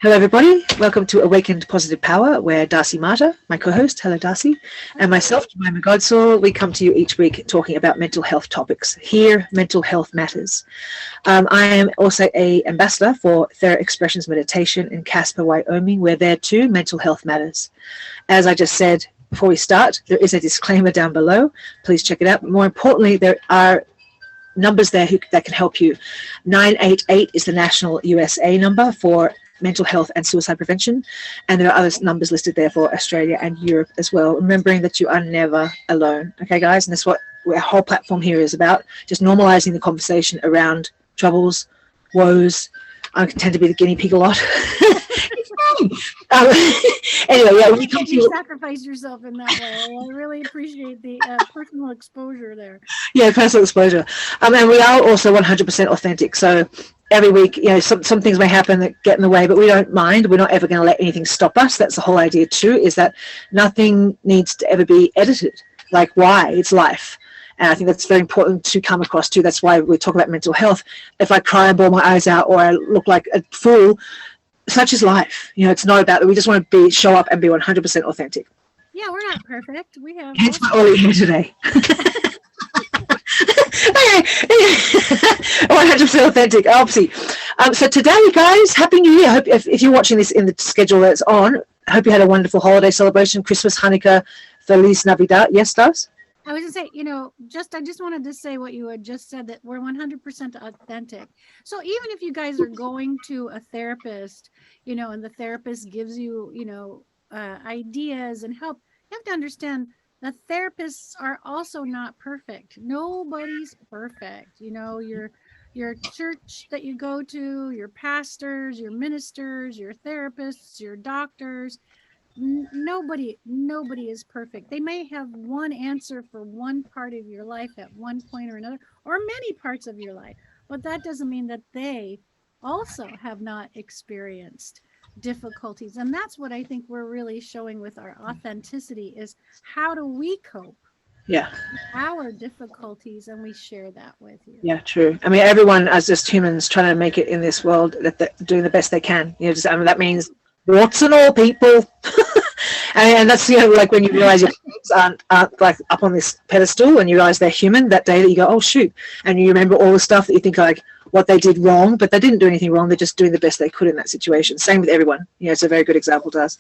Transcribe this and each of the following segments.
Hello, everybody. Welcome to Awakened Positive Power, where Darcy Marta, my co-host, hello, Darcy, and myself, Jemima Godsall, we come to you each week talking about mental health topics. Here, mental health matters. I am also an ambassador for Theraexpressions Meditation in Casper, Wyoming, where there too, mental health matters. As I just said before we start, there is a disclaimer down below. Please check it out. But more importantly, there are numbers there that can help you. 988 is the national USA number for mental health and suicide prevention, and there are other numbers listed there for Australia and Europe as well, remembering that you are never alone. Okay, guys, and that's what our whole platform here is about, just normalizing the conversation around troubles, woes. I tend to be the guinea pig a lot. Anyway, yeah, when you come to you sacrifice yourself in that way. I really appreciate the personal exposure there. Yeah, personal exposure. And we are also 100% authentic. So every week, you know, some things may happen that get in the way, but we don't mind. We're not ever going to let anything stop us. That's the whole idea too, is that nothing needs to ever be edited. Like, why? It's life. And I think that's very important to come across too. That's why we talk about mental health. If I cry and bawl my eyes out or I look like a fool, such is life. You know, it's not about that. We just want to show up and be 100% authentic. Yeah, we're not perfect. We have. Hence my Ollie here today. 100% authentic, obviously. So today, guys, Happy New Year. I hope if you're watching this in the schedule that's on, I hope you had a wonderful holiday celebration, Christmas, Hanukkah, Feliz Navidad. Yes, Daz? I was going to say, you know, I just wanted to say what you had just said, that we're 100% authentic. So even if you guys are going to a therapist, you know, and the therapist gives you, you know, ideas and help, you have to understand that therapists are also not perfect. Nobody's perfect. You know, your church that you go to, your pastors, your ministers, your therapists, your doctors, nobody is perfect. They may have one answer for one part of your life at one point or another, or many parts of your life, but that doesn't mean that they also have not experienced difficulties. And that's what I think we're really showing with our authenticity, is how do we cope with our difficulties, and we share that with you. Yeah, true. I mean, everyone as just humans trying to make it in this world, that they're doing the best they can. You know, just, I mean, that means warts and all, people. And that's, you know, like when you realize your kids aren't like up on this pedestal and you realize they're human, that day that you go, oh shoot, and you remember all the stuff that you think like what they did wrong, but they didn't do anything wrong. They're just doing the best they could in that situation. Same with everyone. You know, it's a very good example to us.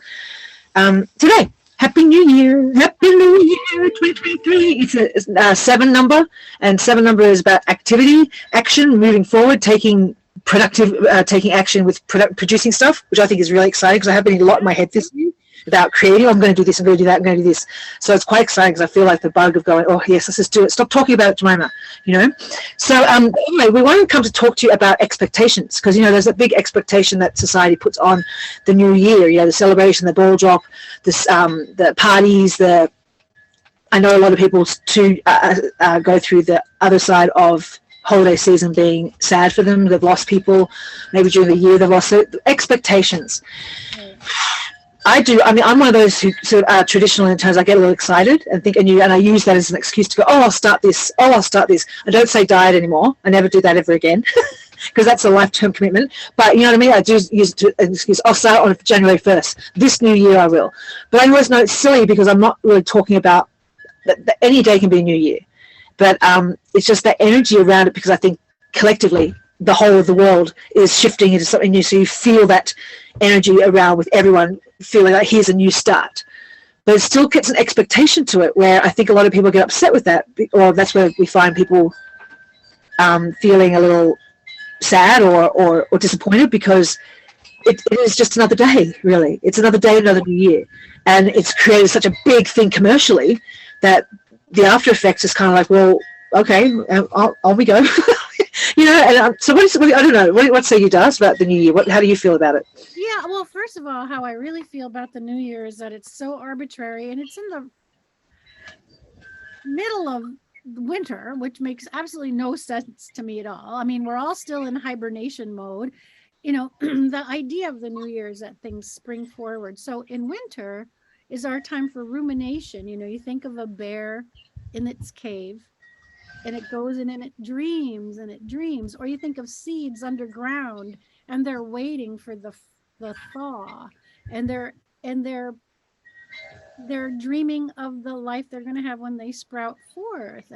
Today, Happy New Year, Happy New Year 2023. It's a 7 number, and 7 number is about activity, action, moving forward, taking action with producing stuff, which I think is really exciting, because I have been a lot in my head this year about creating. I'm going to do this, I'm going to do that, I'm going to do this. So it's quite exciting, because I feel like the bug of going, oh yes, let's just do it. Stop talking about it, Jemima, you know. So anyway, we want to come to talk to you about expectations, because, you know, there's a big expectation that society puts on the new year. You know, the celebration, the ball drop, this, the parties, I know a lot of people too go through the other side of holiday season being sad for them. They've lost people, maybe during the year they've lost expectations. I do. I mean, I'm one of those who sort of are traditional in terms. I get a little excited and think, and I use that as an excuse to go, oh, I'll start this. Oh, I'll start this. I don't say diet anymore. I never do that ever again, because that's a lifetime commitment. But you know what I mean? I do use it as an excuse. I'll start on January 1st. This new year I will. But I always know it's silly, because I'm not really talking about that any day can be a new year. But it's just that energy around it, because I think collectively the whole of the world is shifting into something new. So you feel that energy around with everyone feeling like here's a new start. But it still gets an expectation to it, where I think a lot of people get upset with that, or that's where we find people feeling a little sad or disappointed, because it is just another day, really. It's another day, another new year. And it's created such a big thing commercially that the after effects is kind of like, well, okay, on we go. You know, and so I don't know, what say you, Darcy, about the new year? How do you feel about it? Yeah, well, first of all, how I really feel about the new year is that it's so arbitrary, and it's in the middle of winter, which makes absolutely no sense to me at all. I mean, we're all still in hibernation mode. You know, the idea of the new year is that things spring forward. So in winter is our time for rumination. You know, you think of a bear in its cave, and it goes in and it dreams and it dreams. Or you think of seeds underground, and they're waiting for the thaw, and they're dreaming of the life they're going to have when they sprout forth.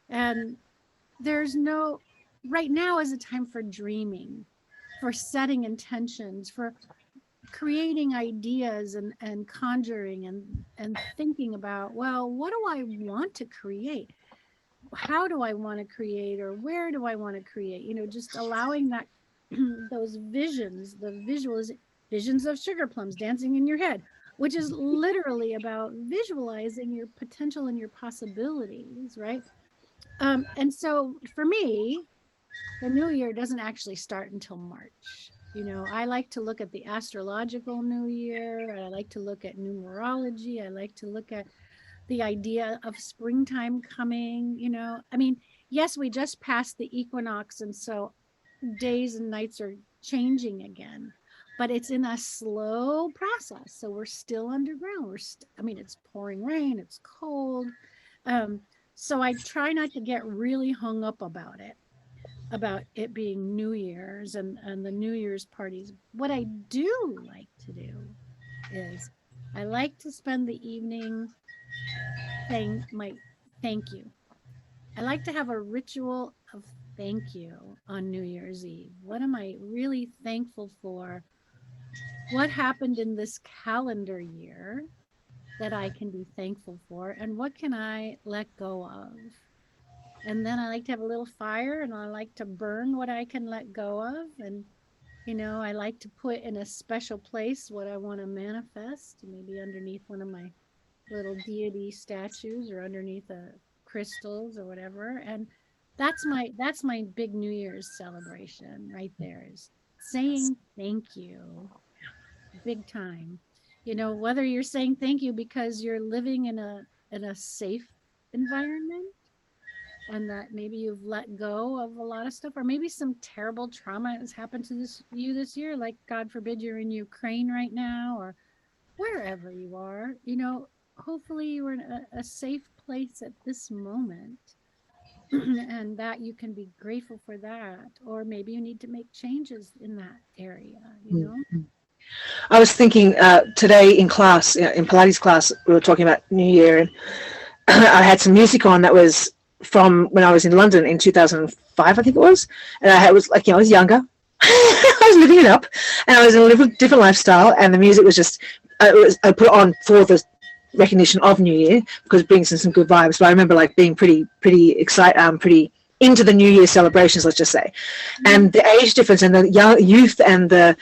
And there's no, right now is a time for dreaming, for setting intentions, for creating ideas, and conjuring, and thinking about, well, what do I want to create? How do I want to create, or where do I want to create? Just allowing that those visions, the visions of sugar plums dancing in your head, which is literally about visualizing your potential and your possibilities, right? And so for me, the new year doesn't actually start until March. I like to look at the astrological new year. I like to look at numerology. I like to look at the idea of springtime coming. I mean, yes, we just passed the equinox, and so days and nights are changing again, but it's in a slow process. So we're still underground. I mean, it's pouring rain, it's cold. So I try not to get really hung up about it being New Year's and the New Year's parties. What I do like to do is I like to spend the evening saying my thank you. I like to have a ritual of thank you on New Year's Eve. What am I really thankful for? What happened in this calendar year that I can be thankful for? And what can I let go of? And then I like to have a little fire, and I like to burn what I can let go of. And, I like to put in a special place what I want to manifest, maybe underneath one of my little deity statues, or underneath crystals or whatever. And that's my big New Year's celebration right there, is saying thank you, big time. Whether you're saying thank you because you're living in a safe environment, and that maybe you've let go of a lot of stuff, or maybe some terrible trauma has happened to you this year, like God forbid you're in Ukraine right now, or wherever you are. Hopefully you're in a safe place at this moment, and that you can be grateful for that. Or maybe you need to make changes in that area. I was thinking today in class, in Pilates class, we were talking about New Year, and I had some music on that was from when I was in London in 2005, I think it was. And I was like, I was younger. I was living it up, and I was in a different lifestyle, and the music was just, I put it on for the recognition of New Year because it brings in some good vibes. But I remember like being pretty excited, pretty into the New Year celebrations, let's just say. And the age difference and the young youth and the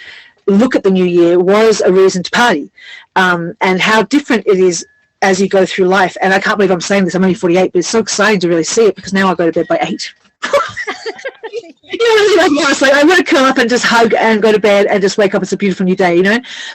look at the new year was a reason to party, and how different it is as you go through life. And I can't believe I'm saying this, I'm only 48, but it's so exciting to really see it, because now I go to bed by 8. It's like I want to curl up and just hug and go to bed and just wake up. It's a beautiful new day,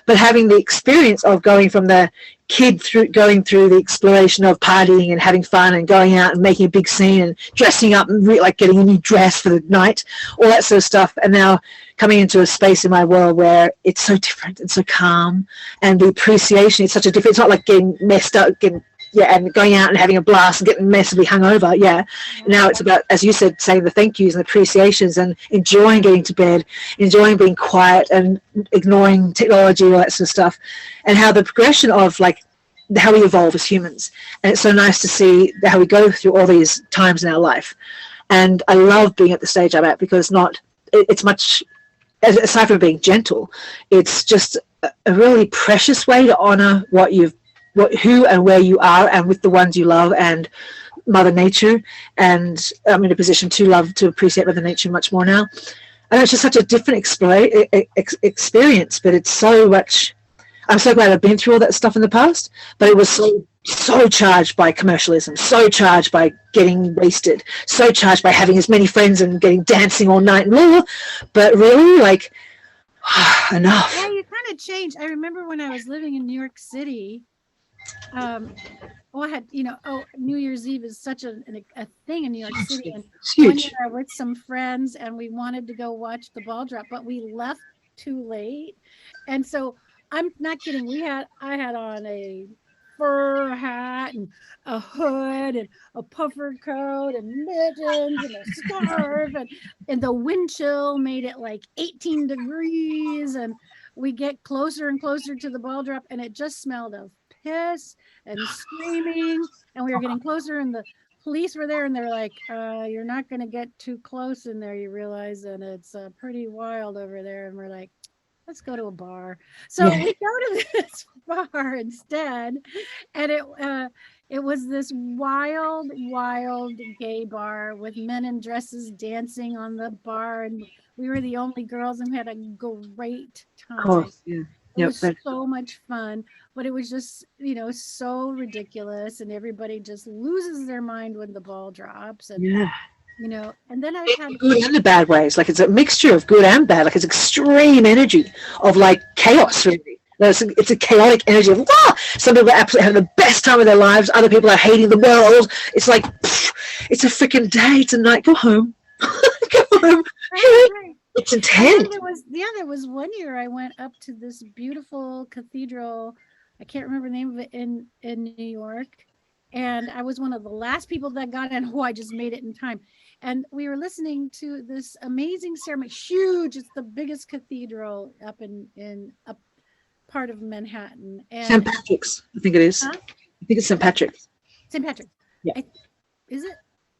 but having the experience of going from the kid going through the exploration of partying and having fun and going out and making a big scene and dressing up and like getting a new dress for the night, all that sort of stuff, and now coming into a space in my world where it's so different and so calm, and the appreciation is such a different, it's not like getting messed up, and going out and having a blast and getting massively hungover. Now it's about, as you said, saying the thank yous and appreciations and enjoying getting to bed, enjoying being quiet and ignoring technology, all that sort of stuff, and how the progression of like how we evolve as humans. And it's so nice to see how we go through all these times in our life. And I love being at the stage I'm at, because it's much, aside from being gentle, it's just a really precious way to honor who and where you are, and with the ones you love, and Mother Nature. And I'm in a position to appreciate Mother Nature much more now. And it's just such a different experience, but it's so much. I'm so glad I've been through all that stuff in the past, but it was so charged by commercialism, so charged by getting wasted, so charged by having as many friends and getting dancing all night and blah, but really, like, enough. Yeah, you kind of changed. I remember when I was living in New York City, I had, New Year's Eve is such a thing in New York City. And it's huge. one year I with some friends, and we wanted to go watch the ball drop, but we left too late. And so I'm not kidding. I had on a fur hat and a hood and a puffer coat and mittens and a scarf, and the wind chill made it like 18 degrees, and we get closer and closer to the ball drop, and it just smelled of piss and screaming, and we were getting closer, and the police were there, and they're like, you're not going to get too close in there, you realize, and it's pretty wild over there. And we're like, let's go to a bar. So Yeah. we go to this bar instead, and it was this wild, wild gay bar with men in dresses dancing on the bar, and we were the only girls, and we had a great Of time. course. Yeah. It Yep. was so much fun, but it was just, so ridiculous, and everybody just loses their mind when the ball drops, and Yeah. and then I've had Good and the bad ways. Like it's a mixture of good and bad. Like it's extreme energy of like chaos, really. No, it's a chaotic energy of some people are absolutely having the best time of their lives. Other people are hating the world. It's like it's a freaking day. It's a night. Go home. Go home. right. It's intense. There was one year I went up to this beautiful cathedral. I can't remember the name of it in New York. And I was one of the last people that got in. Oh, I just made it in time. And we were listening to this amazing ceremony. Huge. It's the biggest cathedral up in a part of Manhattan. And St. Patrick's, I think it is. Huh? I think it's St. Patrick's. St. Patrick. Yeah. Is it?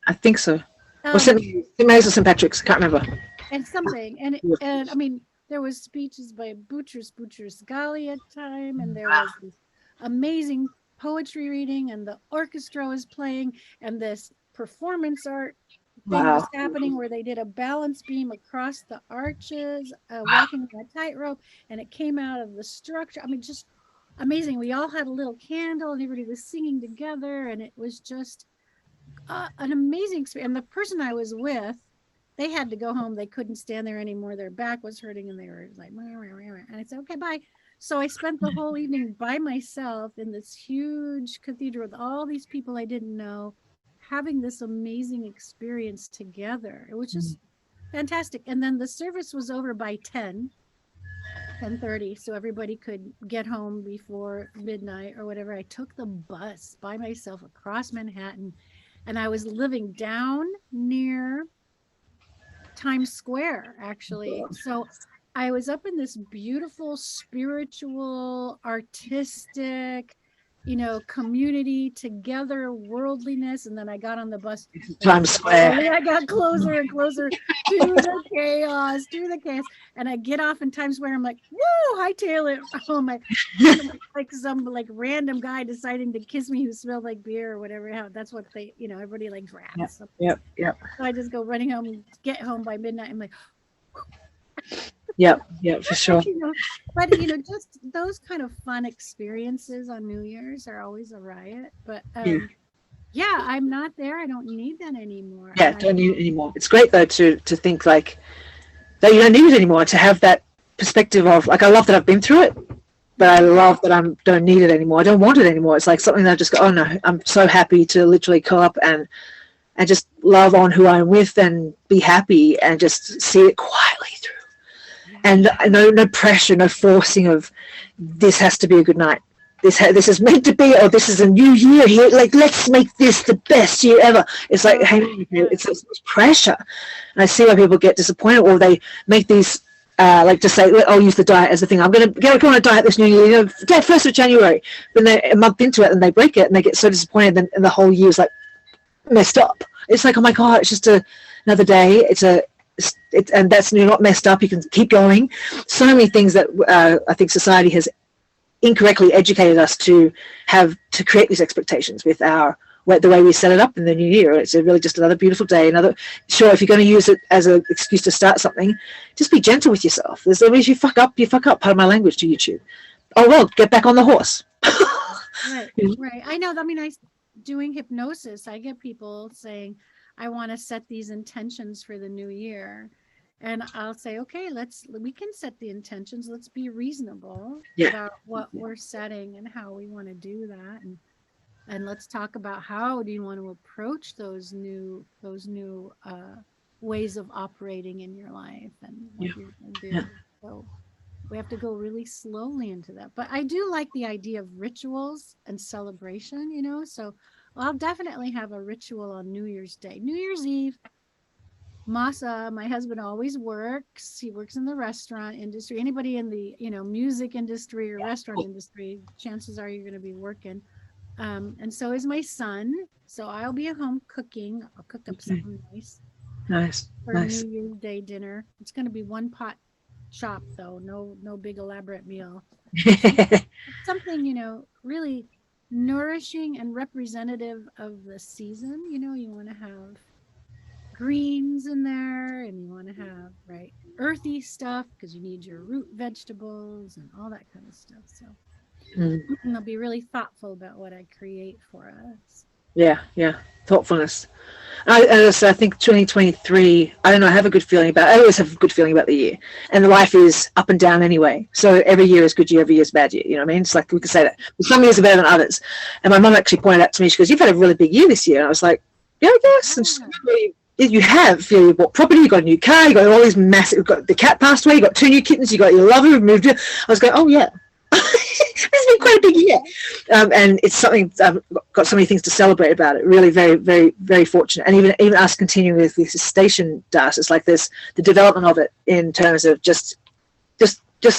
I think so. Or St. Mary's or St. Patrick's. I can't remember. And something. And I mean, there was speeches by Boutros Ghali at time, and there was this amazing poetry reading, and the orchestra was playing, and this performance art thing was happening where they did a balance beam across the arches, walking on a tightrope, and it came out of the structure. I mean, just amazing. We all had a little candle, and everybody was singing together, and it was just an amazing experience. And the person I was with, they had to go home. They couldn't stand there anymore. Their back was hurting, and they were like, and I said, okay, bye. So I spent the whole evening by myself in this huge cathedral with all these people I didn't know, having this amazing experience together. It was just fantastic. And then the service was over by 10:30, so everybody could get home before midnight or whatever. I took the bus by myself across Manhattan, and I was living down near Times Square, actually. So I was up in this beautiful, spiritual, artistic, community together, worldliness. And then I got on the bus. Times Square. I got closer and closer to the chaos, And I get off in Times Square. I'm like, whoa, hightail it. Oh my, like some like random guy deciding to kiss me who smelled like beer or whatever. That's what they, everybody likes raps. Yep. So I just go running home, get home by midnight. I'm like, Yep, for sure. But just those kind of fun experiences on New Year's are always a riot. But I'm not there. I don't need that anymore. Yeah, don't need it anymore. It's great though to think like that you don't need it anymore. To have that perspective of like, I love that I've been through it, but I love that I don't need it anymore. I don't want it anymore. It's like something that I just go, oh no, I'm so happy to literally curl up and just love on who I'm with and be happy and just see it quietly through. And no pressure, no forcing of this has to be a good night. This is meant to be, or this is a new year here. Like, let's make this the best year ever. It's like, hey, it's pressure. And I see why people get disappointed, or they make these, like to say, I'll use the diet as the thing. I'm going to go on a diet this new year, 1st of January. But then a month into it, and they break it, and they get so disappointed, and the whole year is like messed up. It's like, oh my God, it's just another day. And that's not messed up. You can keep going. So many things that I think society has incorrectly educated us to create these expectations with the way we set it up in the new year. It's really just another beautiful day. Sure, if you're going to use it as an excuse to start something, just be gentle with yourself. There's always you fuck up. Part of my language to YouTube. Oh well, get back on the horse. Right. I know. I mean, doing hypnosis, I get people saying, I want to set these intentions for the new year. And I'll say, okay, we can set the intentions. Let's be reasonable about what we're setting and how we want to do that. And let's talk about how do you want to approach those new ways of operating in your life and what you're going to do. So we have to go really slowly into that. But I do like the idea of rituals and celebration, you know. So I'll definitely have a ritual on New Year's Day. New Year's Eve, Masa, my husband always works. He works in the restaurant industry. Anybody in the, you know, music industry or restaurant industry, chances are you're going to be working. And so is my son. So I'll be at home cooking. I'll cook up something Nice. for Nice. New Year's Day dinner. It's going to be one pot shop though. No big elaborate meal. Something, you know, really nourishing and representative of the season. You know, you want to have greens in there, and you want to have earthy stuff because you need your root vegetables and all that kind of stuff. So I'll be really thoughtful about what I create for us. Yeah, thoughtfulness. I think 2023, I don't know, I have a good feeling about, I always have a good feeling about the year, and life is up and down anyway. So every year is good year, every year is bad year. You know what I mean? It's like, we could say that. But some years are better than others. And my mum actually pointed out to me, she goes, you've had a really big year this year. And I was like, yeah, I guess. And she's like, you have, you bought property, you got a new car, you got all these massive, got the cat passed away, you got 2 new kittens, you got your lover who moved in. I was going, oh yeah. This has been quite a big year, and it's something I've got so many things to celebrate about it. Really, very, very, very fortunate, and even us continuing with this station, Darcy, it's like this, the development of it in terms of just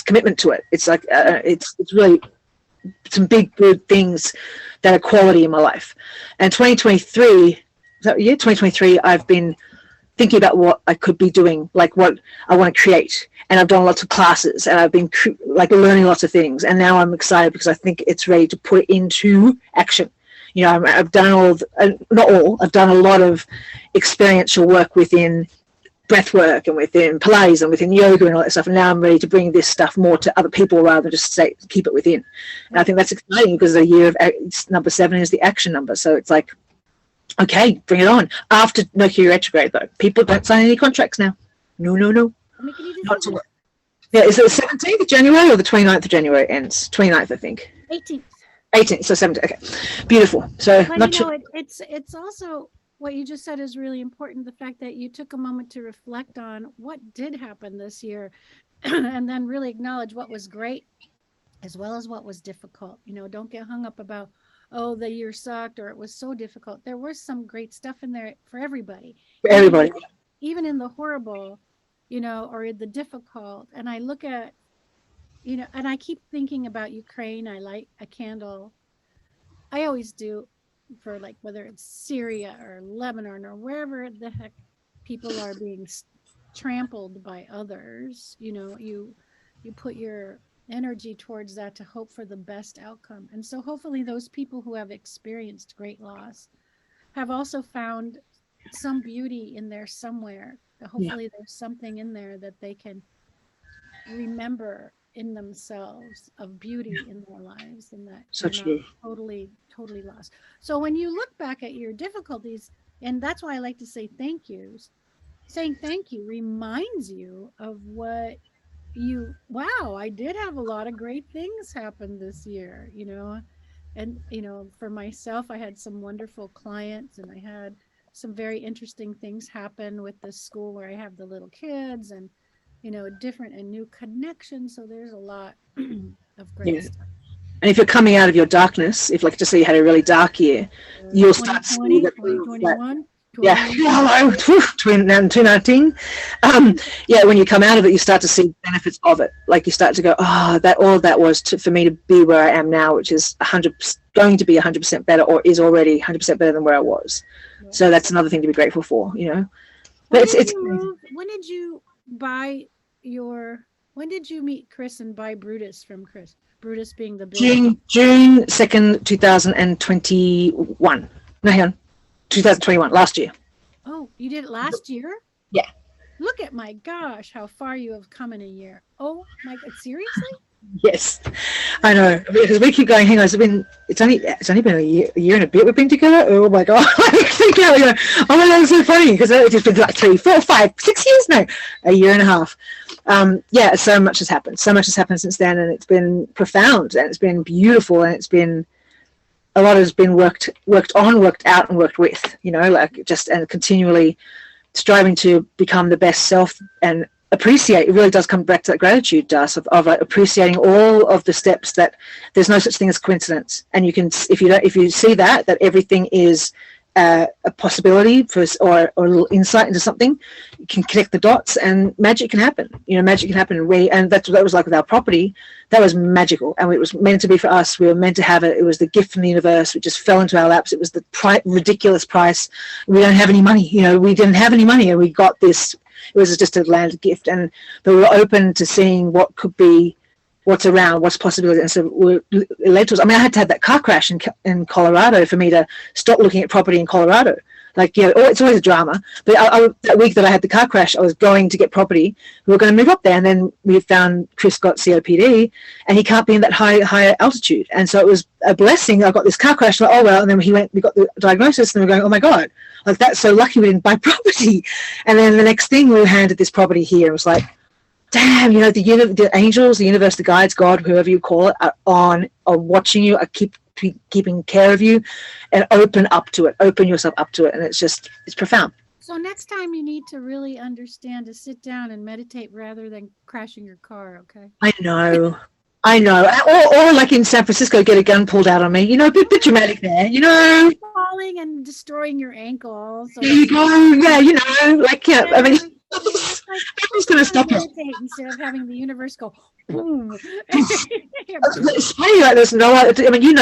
commitment to it. It's like it's really some big good things that are quality in my life. And 2023, 2023, I've been thinking about what I could be doing, like what I want to create. And I've done lots of classes, and I've been like learning lots of things. And now I'm excited because I think it's ready to put it into action. You know, I've done I've done a lot of experiential work within breath work and within Pilates and within yoga and all that stuff. And now I'm ready to bring this stuff more to other people rather than just keep it within. And I think that's exciting because the year of number 7 is the action number. So it's like, okay, bring it on. After Mercury retrograde, though, people don't sign any contracts now. No. Not to work. Yeah, is it the 17th of January or the 29th of January ends? 29th, I think. 18th, so 17th. Okay, beautiful. So but not you know, it's also what you just said is really important. The fact that you took a moment to reflect on what did happen this year, and then really acknowledge what was great as well as what was difficult. You know, don't get hung up about, oh, the year sucked or it was so difficult. There was some great stuff in there for everybody. for everybody. Even in the horrible, you know, or the difficult. And I look at, you know, and I keep thinking about Ukraine. I light a candle. I always do, for like whether it's Syria or Lebanon or wherever the heck people are being trampled by others. You know, you put your energy towards that to hope for the best outcome. And so hopefully those people who have experienced great loss have also found some beauty in there somewhere. Hopefully there's something in there that they can remember in themselves of beauty in their lives, and that they're not totally lost. So when you look back at your difficulties, and that's why I like to say thank yous, saying thank you reminds you of what wow, I did have a lot of great things happen this year, you know. And, you know, for myself, I had some wonderful clients, and I had some very interesting things happen with the school where I have the little kids, and, you know, different and new connections. So there's a lot of great stuff. And if you're coming out of your darkness, if like just say you had a really dark year, you'll start to see that 2021. Hello, 2019. When you come out of it, you start to see benefits of it. Like you start to go, oh, that all of that was for me to be where I am now, which is going to be 100% better, or is already 100% better than where I was. Yeah. So that's another thing to be grateful for, you know. But when did you meet Chris and buy Brutus from Chris? Brutus being the builder. June 2nd, 2021. No, hang on. 2021, last year. Oh, you did it last year? Yeah. Look at my gosh, how far you have come in a year. Oh my God, seriously? Yes, I know, because we keep going. Hang on, it's only been a year and a bit we've been together. Oh my God! Oh my God, it's so funny because it's just been like 3, 4, 5, 6 years now, a year and a half. So much has happened. So much has happened since then, and it's been profound, and it's been beautiful, and it's been a lot has been worked on, worked out, and worked with. You know, like and continually striving to become the best self and appreciate. It really does come back to that gratitude, Das, of like appreciating all of the steps, that there's no such thing as coincidence. And you can, if you see that everything is a possibility for, or a little insight into something, you can connect the dots and magic can happen. Magic can happen. And that was like with our property. That was magical, and it was meant to be for us. We were meant to have it. It was the gift from the universe. It just fell into our laps. It was the ridiculous price. We don't have any money. We didn't have any money, and we got this. It was just a landed gift, but we were open to seeing what could be, what's around, what's possibility. And so it led to us. I had to have that car crash in Colorado for me to stop looking at property in Colorado. Like, it's always a drama. But that week that I had the car crash, I was going to get property. We were going to move up there, and then we found Chris got COPD, and he can't be in that higher altitude. And so it was a blessing. I got this car crash, like, oh well. And then we got the diagnosis, and we're going, oh my God, like that's so lucky we didn't buy property. And then the next thing, we were handed this property here. It was like, damn, the angels, the universe, the guides, God, whoever you call it, are watching you, are keeping care of you, and open yourself up to it. And it's profound. So next time you need to really understand to sit down and meditate rather than crashing your car, okay? I know. Or like in San Francisco, get a gun pulled out on me. A bit dramatic there, Falling and destroying your ankle. So there you go. Yeah, nothing's going to stop us. Instead of having the universe go boom. It's funny, like there's no other,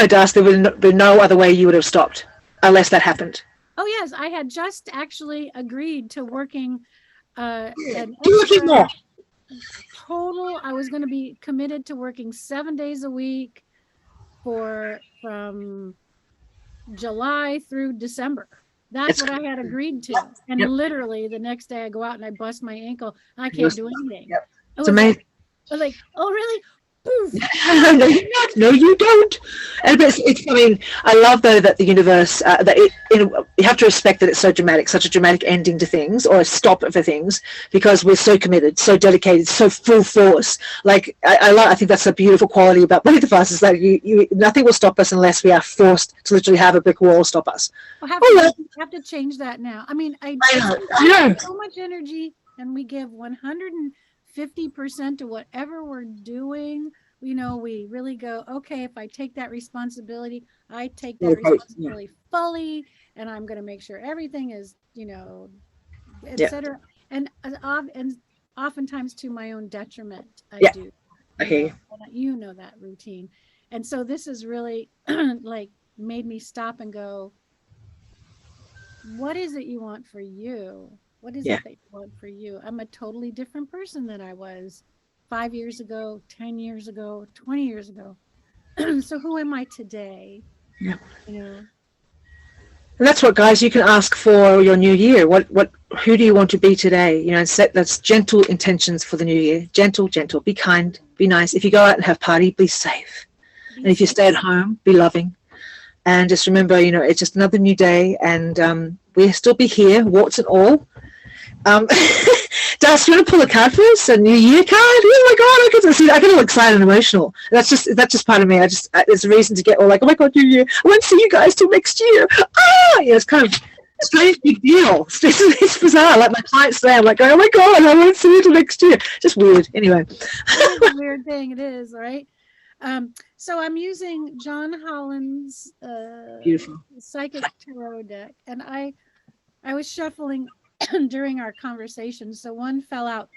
Das, there would be no other way you would have stopped unless that happened. Oh yes, I had just actually agreed to working more. Total. I was going to be committed to working 7 days a week from July through December. That's what I had agreed to. And literally the next day I go out and I bust my ankle. I can't do anything. Yep. It's amazing. I was like, oh really? Poof. No, you're not. No, you don't. And I love though that the universe, you have to respect that it's so dramatic, such a dramatic ending to things, or a stop for things, because we're so committed, so dedicated, so full force. Like I think that's a beautiful quality about both of us, is that nothing will stop us unless we are forced to literally have a brick wall stop us. We'll have to change that now. I know so much energy, and we give 150% to whatever we're doing. We really go, okay, if I take that responsibility, I take that responsibility fully, and I'm going to make sure everything is, etc. And oftentimes to my own detriment, I do. Okay. You know that routine. And so this is really like made me stop and go, what is it you want for you? What is it that you want for you? I'm a totally different person than I was 5 years ago, 10 years ago, 20 years ago. So who am I today? Yeah. And that's what, guys, you can ask for your new year. Who do you want to be today? And set that's gentle intentions for the new year. Gentle, be kind, be nice. If you go out and have party, be safe. And if you stay at home, be loving. And just remember, it's just another new day, and we'll still be here, warts and all. Das, you want to pull a card for us? A New Year card? Oh my God, I get all excited and emotional. That's just part of me. There's a reason to get all like, oh my God, New Year. I won't see you guys till next year. It's kind of a strange big deal. It's bizarre. Like my clients say, I'm like, oh my God, I won't see you till next year. Just weird. Anyway. It's a weird thing. It is, right? So I'm using John Holland's beautiful Psychic Tarot deck, and I was shuffling during our conversation, so one fell out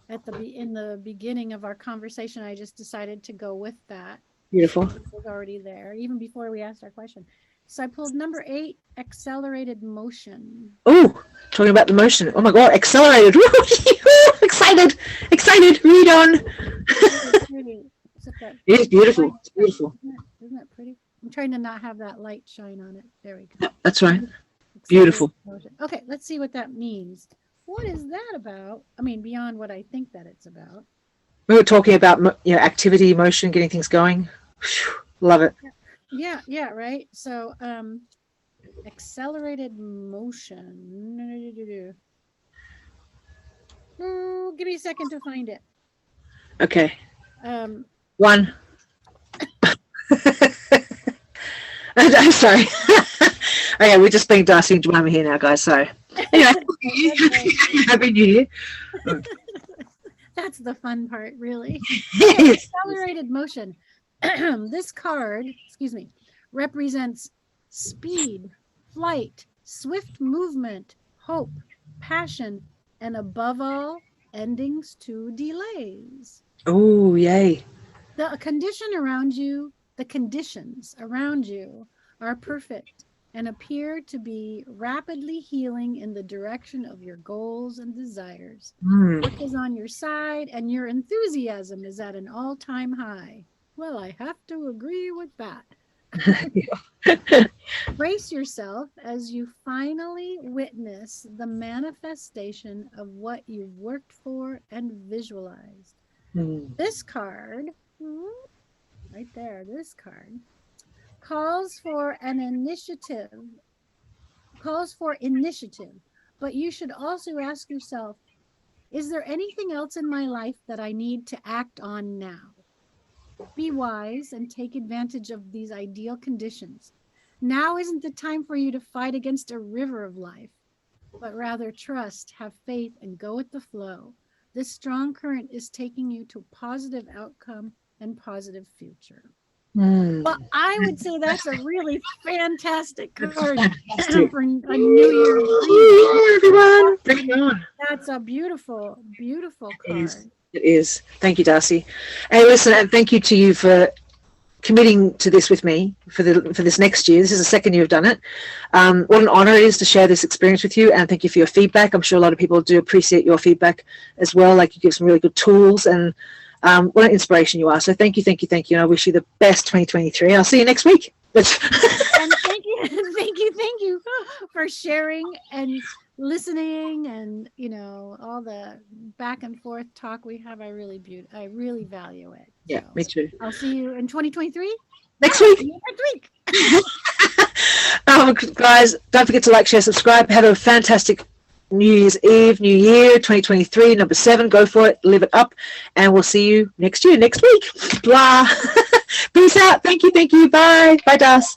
in the beginning of our conversation. I just decided to go with that. Beautiful. It was already there even before we asked our question. So I pulled number 8, accelerated motion. Oh, talking about the motion. Oh my God, accelerated. Excited. Read on. It is beautiful. It's beautiful. Isn't that pretty? I'm trying to not have that light shine on it. There we go. That's right. Beautiful. Okay, let's see what that means. What is that about? I mean, beyond what I think that it's about. We were talking about activity, motion, getting things going. Love it. Yeah, right. So accelerated motion. Give me a second to find it. Okay. One. I'm sorry. Okay, we're just being Darcy and Jemima here now, guys. Sorry. Anyway, Happy New Year. That's the fun part, really. Yes. Accelerated motion. This card, excuse me, represents speed, flight, swift movement, hope, passion, and above all, endings to delays. Oh, yay. The conditions around you are perfect and appear to be rapidly healing in the direction of your goals and desires. Work is on your side and your enthusiasm is at an all-time high. Well, I have to agree with that. Brace yourself as you finally witness the manifestation of what you've worked for and visualized. This card, right there, this card, calls for initiative, but you should also ask yourself, is there anything else in my life that I need to act on now? Be wise and take advantage of these ideal conditions. Now isn't the time for you to fight against a river of life, but rather trust, have faith, and go with the flow. This strong current is taking you to a positive outcome and positive future. Well, I would say that's a really fantastic card for a New Year. Everyone, bring it on. That's a beautiful, beautiful card. It is. Thank you, Darcy. Hey, listen, and thank you to you for committing to this with me for this next year. This is the second year you've done it. What an honor it is to share this experience with you, and thank you for your feedback. I'm sure a lot of people do appreciate your feedback as well. Like, you give some really good tools, and what an inspiration you are. So thank you. And I wish you the best 2023. I'll see you next week. And thank you for sharing and listening, and all the back and forth talk we have. I really value it. Yeah, me too. I'll see you in 2023 next week. Guys, don't forget to like, share, subscribe. Have a fantastic New Year's Eve, New Year 2023, number 7. Go for it, live it up, and we'll see you next week. Blah. Peace out. Thank you. Bye, Darcy.